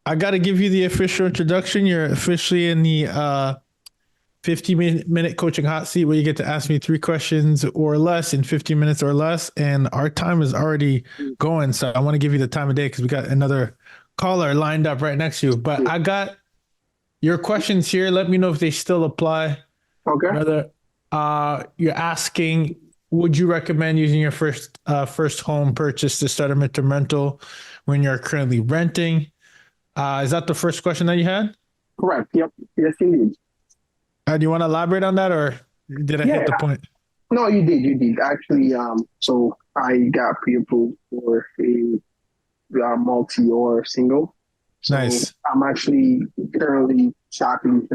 I got to give you the official introduction. You're officially in the 15-minute coaching hot seat where you get to ask me three questions or less in 15 minutes or less. And our time is already going. So I want to give you the time of day because we got another caller lined up right next to you. But I got your questions here. Let me know if they still apply. Okay. Brother, you're asking, would you recommend using your first home purchase to start a midterm rental when you're currently renting? Is that the first question that you had? Correct. Yep. Yes, indeed. Do you want to elaborate on that, or did I hit Yeah. the point? No, you did. You did. Actually, so I got pre-approved for a multi or single. So Nice. I'm actually currently shopping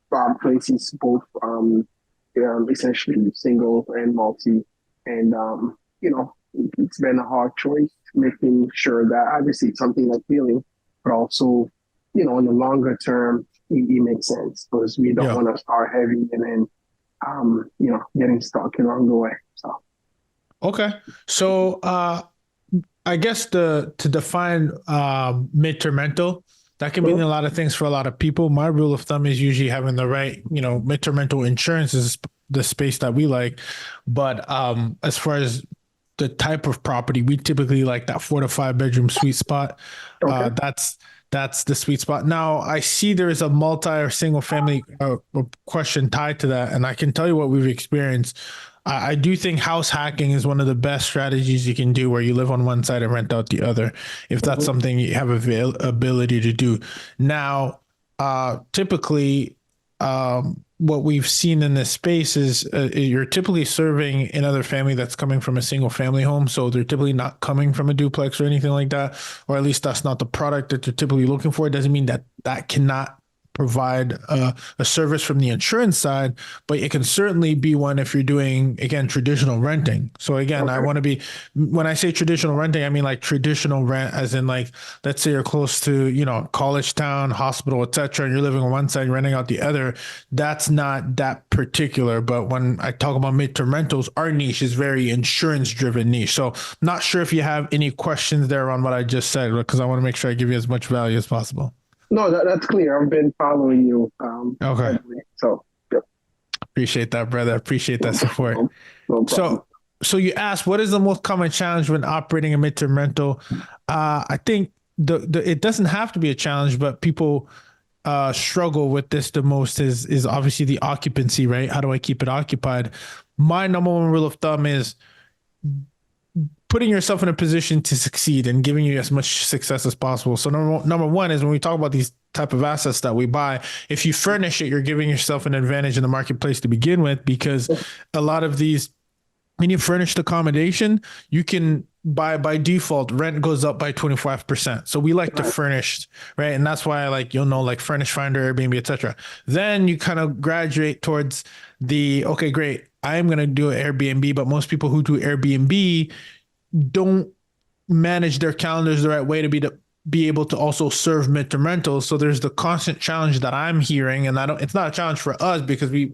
for places both essentially single and multi. And it's been a hard choice, making sure that obviously it's something that's appealing, but also, in the longer term, it makes sense because we don't Yeah. want to start heavy and then getting stuck along the way. So Okay. So I guess the to define midterm rental, that can mean mhm. a lot of things for a lot of people. My rule of thumb is usually having the right, midterm rental insurance is the space that we like. But as far as the type of property, we typically like that 4 to 5 bedroom sweet spot. Okay. That's the sweet spot. Now I see there is a multi or single family question tied to that, and I can tell you what we've experienced. I do think house hacking is one of the best strategies you can do, where you live on one side and rent out the other, if that's Mhm. something you have ability to do. Now, typically, what we've seen in this space is you're typically serving another family that's coming from a single family home. So they're typically not coming from a duplex or anything like that, or at least that's not the product that they're typically looking for. It doesn't mean that that cannot provide a service from the insurance side, but it can certainly be one if you're doing, again, traditional renting. So again, I Okay. want to be, when I say traditional renting, I mean like traditional rent, as in like, let's say you're close to, college town, hospital, etc., and you're living on one side, renting out the other. That's not that particular. But when I talk about midterm rentals, our niche is very insurance driven niche. So not sure if you have any questions there on what I just said, because I want to make sure I give you as much value as possible. No, that's clear. I've been following you Okay. heavily. So yep. Appreciate that, brother. Appreciate that support. No, no problem. So you asked, what is the most common challenge when operating a midterm rental? I think the it doesn't have to be a challenge, but people struggle with this the most is obviously the occupancy, right? How do I keep it occupied? My number one rule of thumb is putting yourself in a position to succeed and giving you as much success as possible. So number one is when we talk about these type of assets that we buy, if you furnish it, you're giving yourself an advantage in the marketplace to begin with, because a lot of these, when you furnished accommodation, you can by default rent goes up by 25%. So we like to Right. furnish, right? And that's why like like Furnish Finder, Airbnb, etc. Then you kind of graduate towards the okay, great. I'm gonna do an Airbnb, but most people who do Airbnb don't manage their calendars the right way to be able to also serve midterm rentals. So there's the constant challenge that I'm hearing, and I don't. It's not a challenge for us because we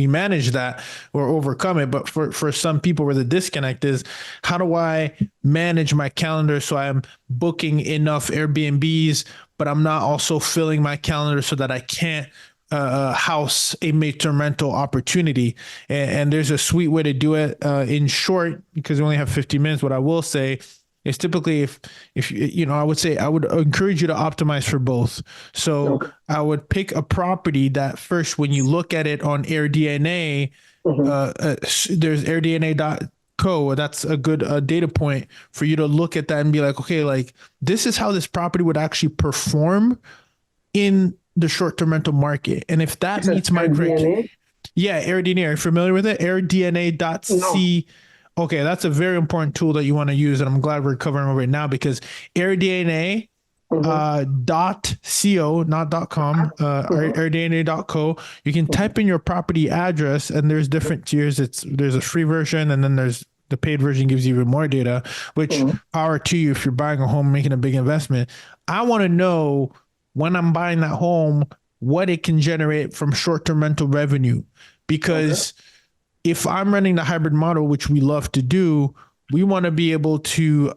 manage that or overcome it. But for some people, where the disconnect is, how do I manage my calendar so I'm booking enough Airbnbs, but I'm not also filling my calendar so that I can't house a midterm rental opportunity. And there's a sweet way to do it. In short, because we only have 50 minutes, what I will say is typically if I would say I would encourage you to optimize for both. So Okay. I would pick a property that first, when you look at it on AirDNA, Mhm. there's airdna.co. That's a good data point for you to look at that and be like, okay, like this is how this property would actually perform in the short-term rental market. And if You that said meets my criteria, DNA? yeah, AirDNA, are you familiar with it? No. AirDNA.c. Okay, that's a very important tool that you want to use, and I'm glad we're covering it right now because AirDNA Mhm. dot co, not dot com, Mhm. airdna.co. You can Mhm. type in your property address, and there's different tiers. There's a free version, and then there's the paid version gives you even more data, which Mhm. power to you if you're buying a home, making a big investment. I want to know when I'm buying that home what it can generate from short-term rental revenue, Okay. because if I'm running the hybrid model, which we love to do, we want to be able to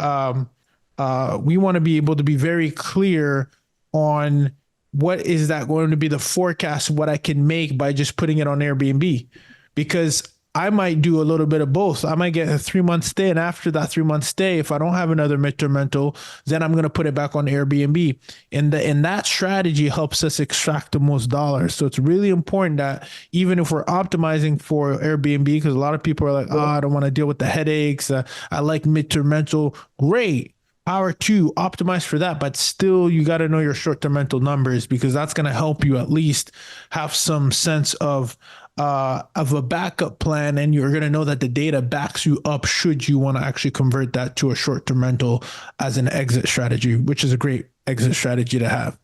we want to be able to be very clear on what is that going to be the forecast of what I can make by just putting it on Airbnb, because I might do a little bit of both. I might get a 3 month stay, and after that 3 month stay, if I don't have another midterm rental, then I'm going to put it back on Airbnb. And that strategy helps us extract the most dollars. So it's really important that even if we're optimizing for Airbnb, because a lot of people are like, oh, I don't want to deal with the headaches. I like midterm rental. Great. Power to optimize for that, but still you got to know your short-term rental numbers, because that's going to help you at least have some sense of a backup plan, and you're going to know that the data backs you up should you want to actually convert that to a short-term rental as an exit strategy, which is a great exit strategy to have.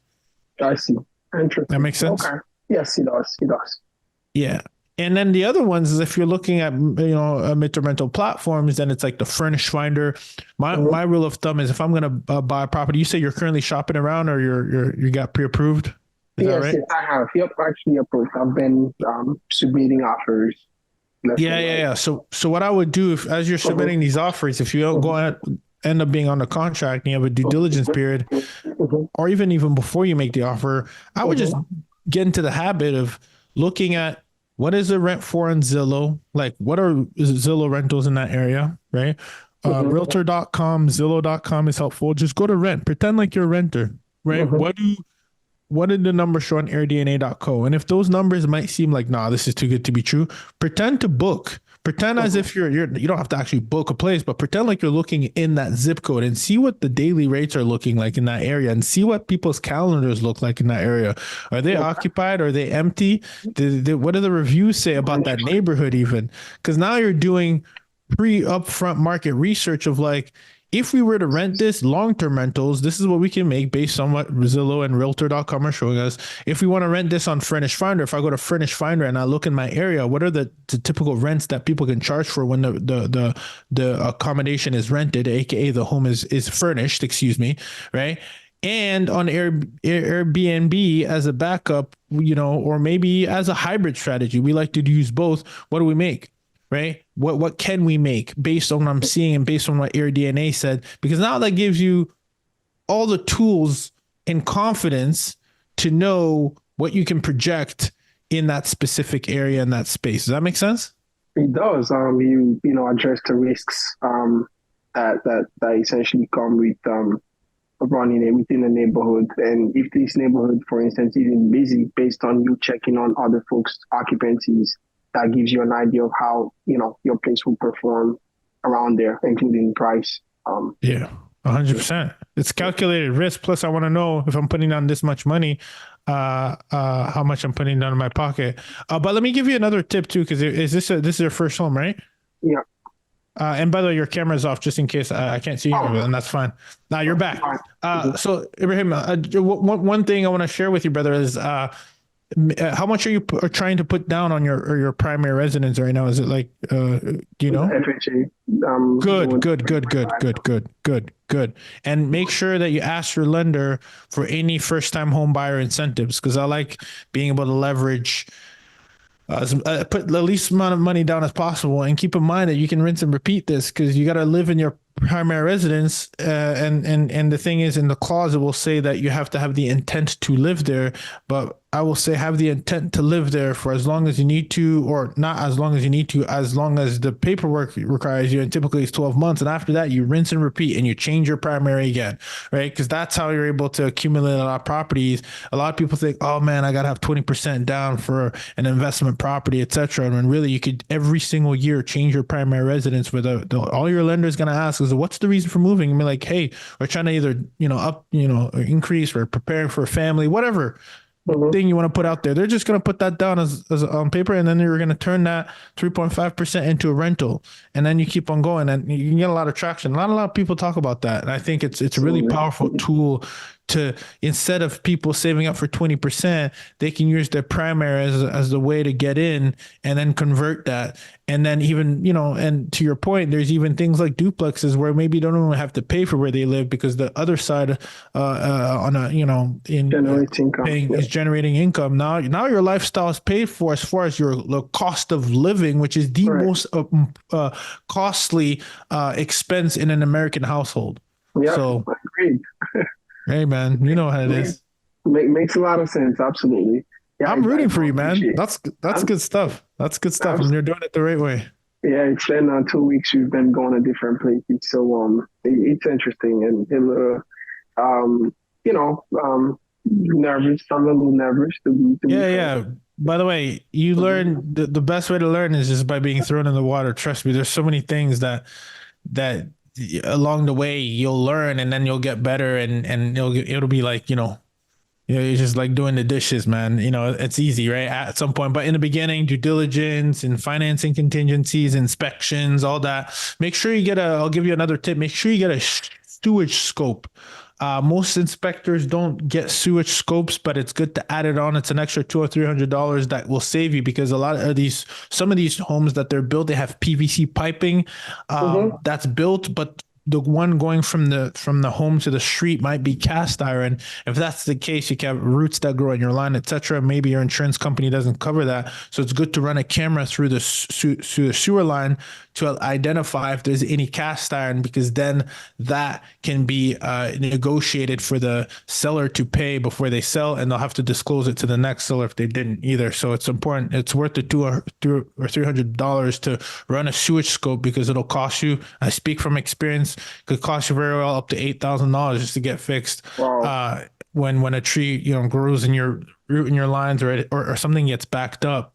I see. Interesting. That makes sense. Okay. Yes, it does. It does. Yeah. And then the other ones is if you're looking at midterm rental platforms, then it's like the Furnish Finder. My rule of thumb is if I'm going to buy a property, you say you're currently shopping around, or you got pre-approved. Is that right? Yes, I have. Yep, actually approved. I've been submitting offers. Yeah. So what I would do, if as you're submitting these offers, if you don't go out, end up being on the contract and you have a due diligence period, or even before you make the offer, I would just get into the habit of looking at what is the rent for on Zillow, like what are Zillow rentals in that area, right? Realtor.com, Zillow.com is helpful. Just go to rent, pretend like you're a renter, right? What did the numbers show on airdna.co? And if those numbers might seem like, nah, this is too good to be true, pretend to book. Pretend as if you don't have to actually book a place, but pretend like you're looking in that zip code and see what the daily rates are looking like in that area, and see what people's calendars look like in that area. Are they occupied? Are they empty? What do the reviews say about that neighborhood even? Because now you're doing upfront market research of like, if we were to rent this long-term rentals, this is what we can make based on what Zillow and Realtor.com are showing us. If we want to rent this on Furnish Finder, if I go to Furnish Finder and I look in my area, what are the typical rents that people can charge for when the accommodation is rented, aka the home is furnished, excuse me, right? And on Airbnb as a backup, or maybe as a hybrid strategy, we like to use both. What do we make? Right? What can we make based on what I'm seeing and based on what AirDNA said? Because now that gives you all the tools and confidence to know what you can project in that specific area in that space. Does that make sense? It does. You address the risks that essentially come with running it within a neighborhood. And if this neighborhood, for instance, isn't busy, based on you checking on other folks' occupancies, that gives you an idea of how, your place will perform around there, including price. Yeah, 100%. It's calculated risk. Plus, I want to know if I'm putting down this much money, how much I'm putting down in my pocket. But let me give you another tip too, because this is your first home, right? Yeah. And by the way, your camera's off just in case I can't see you, and that's fine. Now you're back. So Ibrahim, one thing I want to share with you, brother, is how much are you trying to put down on your primary residence right now? Is it like, do you know? FHA. Good. And make sure that you ask your lender for any first-time home buyer incentives, because I like being able to leverage, put the least amount of money down as possible. And keep in mind that you can rinse and repeat this, because you got to live in your primary residence, and the thing is, in the clause it will say that you have to have the intent to live there, but I will say have the intent to live there for as long as you need to, or not as long as you need to, as long as the paperwork requires you, and typically it's 12 months. And after that, you rinse and repeat and you change your primary again, right? Because that's how you're able to accumulate a lot of properties. A lot of people think, oh man, I got to have 20% down for an investment property, etc. And when really you could every single year change your primary residence, where all your lender is going to ask is, what's the reason for moving? And be like, hey, we're trying to either, increase, we're preparing for a family, whatever thing you want to put out there. They're just going to put that down as on paper, and then you're going to turn that 3.5% into a rental, and then you keep on going, and you can get a lot of traction. A lot of people talk about that, and I think it's a really powerful tool to, instead of people saving up for 20%, they can use their primary as the way to get in and then convert that. And then even, and to your point, there's even things like duplexes where maybe you don't even have to pay for where they live, because the other side is generating income. Now your lifestyle is paid for as far as the cost of living, which is the most costly expense in an American household. Yeah, so agreed. Hey man, you know how it is. Makes a lot of sense. Absolutely. Yeah, I'm rooting for I you, man. appreciate. That's I'm, good stuff. That's good stuff, I'm, and you're doing it the right way. yeah, it's been 2 weeks. We've been going to different places, so it's interesting and you know, nervous. I'm a little nervous to be Yeah, frank. yeah. By the way, you Mhm. learn the best way to learn is just by being thrown in the water. Trust me, there's so many things that along the way you'll learn, and then you'll get better, and it'll be like it's just like doing the dishes, man. It's easy, right? At some point, but in the beginning, due diligence and financing contingencies, inspections, all that. Make sure you get I'll give you another tip. Make sure you get a sewage scope. Most inspectors don't get sewage scopes, but it's good to add it on. It's an extra $200 or $300 that will save you because some of these homes that they're built, they have PVC piping Mhm. that's built, but the one going from the home to the street might be cast iron. If that's the case, you can have roots that grow in your line, etc. Maybe your insurance company doesn't cover that, so it's good to run a camera through the sewer line to identify if there's any cast iron, because then that can be negotiated for the seller to pay before they sell, and they'll have to disclose it to the next seller if they didn't either. So it's important. It's worth the $200 to run a sewage scope because it'll cost you. I speak from experience. Could cost you very well up to $8,000 just to get fixed. Wow. When a tree grows in your root in your lines, or something gets backed up,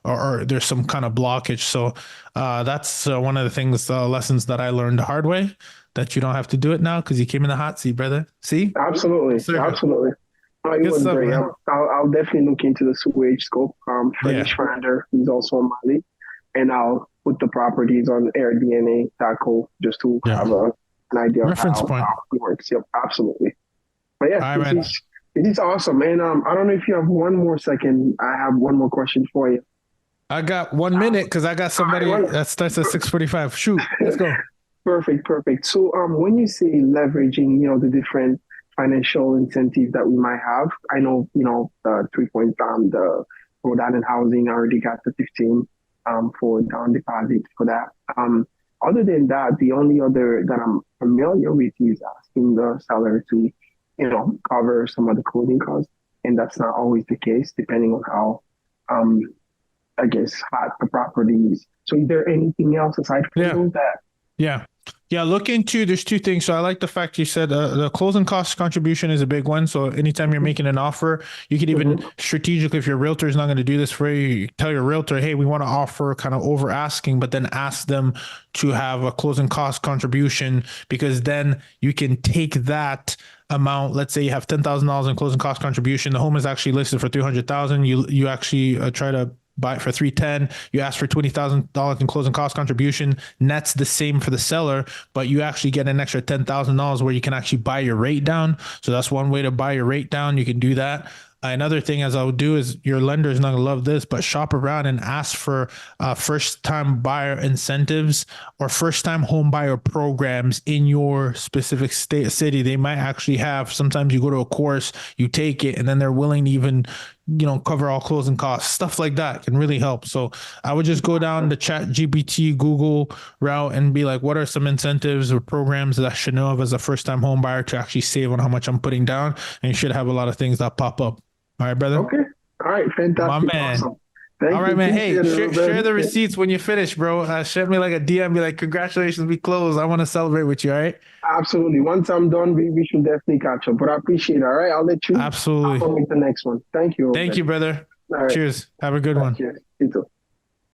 or there's some kind of blockage. So that's one of the things lessons that I learned the hard way, that you don't have to do it now because you came in the hot seat, brother. See? Yes, Absolutely. sir. Absolutely. No, it Good was stuff, great. man. I'll definitely look into the sewage scope. Yeah. Furnish Finder, he's also on my list, and I'll put the properties on Airbnb, Taco, just to Yeah. have an idea of Reference how point. it works. Yep, absolutely. But yeah, All right, man. this is awesome. And I don't know if you have one more second. I have one more question for you. I got 1 minute because I got All right, somebody that starts at 6:45. Shoot, let's go. perfect, perfect. So, when you say leveraging, the different financial incentives that we might have, I know, the 3 point, the Rhode Island housing already got the 15, for down deposit for that. Other than that, the only other that I'm familiar with is asking the seller to, cover some of the closing costs, and that's not always the case, depending on how, um, I guess, hot the property is. So, is there anything else aside from Yeah. those that? Yeah. Yeah. There's two things. So I like the fact you said the closing cost contribution is a big one. So anytime you're making an offer, you could even Mhm. strategically, if your realtor is not going to do this for you, you tell your realtor, hey, we want to offer kind of over asking, but then ask them to have a closing cost contribution, because then you can take that amount. Let's say you have $10,000 in closing cost contribution. The home is actually listed for 300,000. You actually try to buy it for 310. You ask for $20,000 in closing cost contribution. Net's the same for the seller, but you actually get an extra $10,000 where you can actually buy your rate down. So that's one way to buy your rate down. You can do that. Another thing, as I would do, is your lender is not going to love this, but shop around and ask for first time buyer incentives or first time home buyer programs in your specific city. They might actually have, sometimes you go to a course, you take it, and then they're willing to even cover all closing costs. Stuff like that can really help. So I would just go down the ChatGPT, Google route and be like, what are some incentives or programs that I should know of as a first time home buyer to actually save on how much I'm putting down? And you should have a lot of things that pop up. All right, brother. Okay. All right. My Fantastic. man. Awesome. All Thank you. right, man. Hey, Appreciate it, share Ruben. the Yeah, receipts when you finish, bro. Send me like a DM, be like, congratulations, we closed. I want to celebrate with you. All right. absolutely. Once I'm done, we should definitely catch up. But I appreciate it. All right. I'll let you Absolutely. on with the next one. Thank you, Thank Ruben. you, brother. All right. Cheers. Have a good All right. one. Cheers. You too.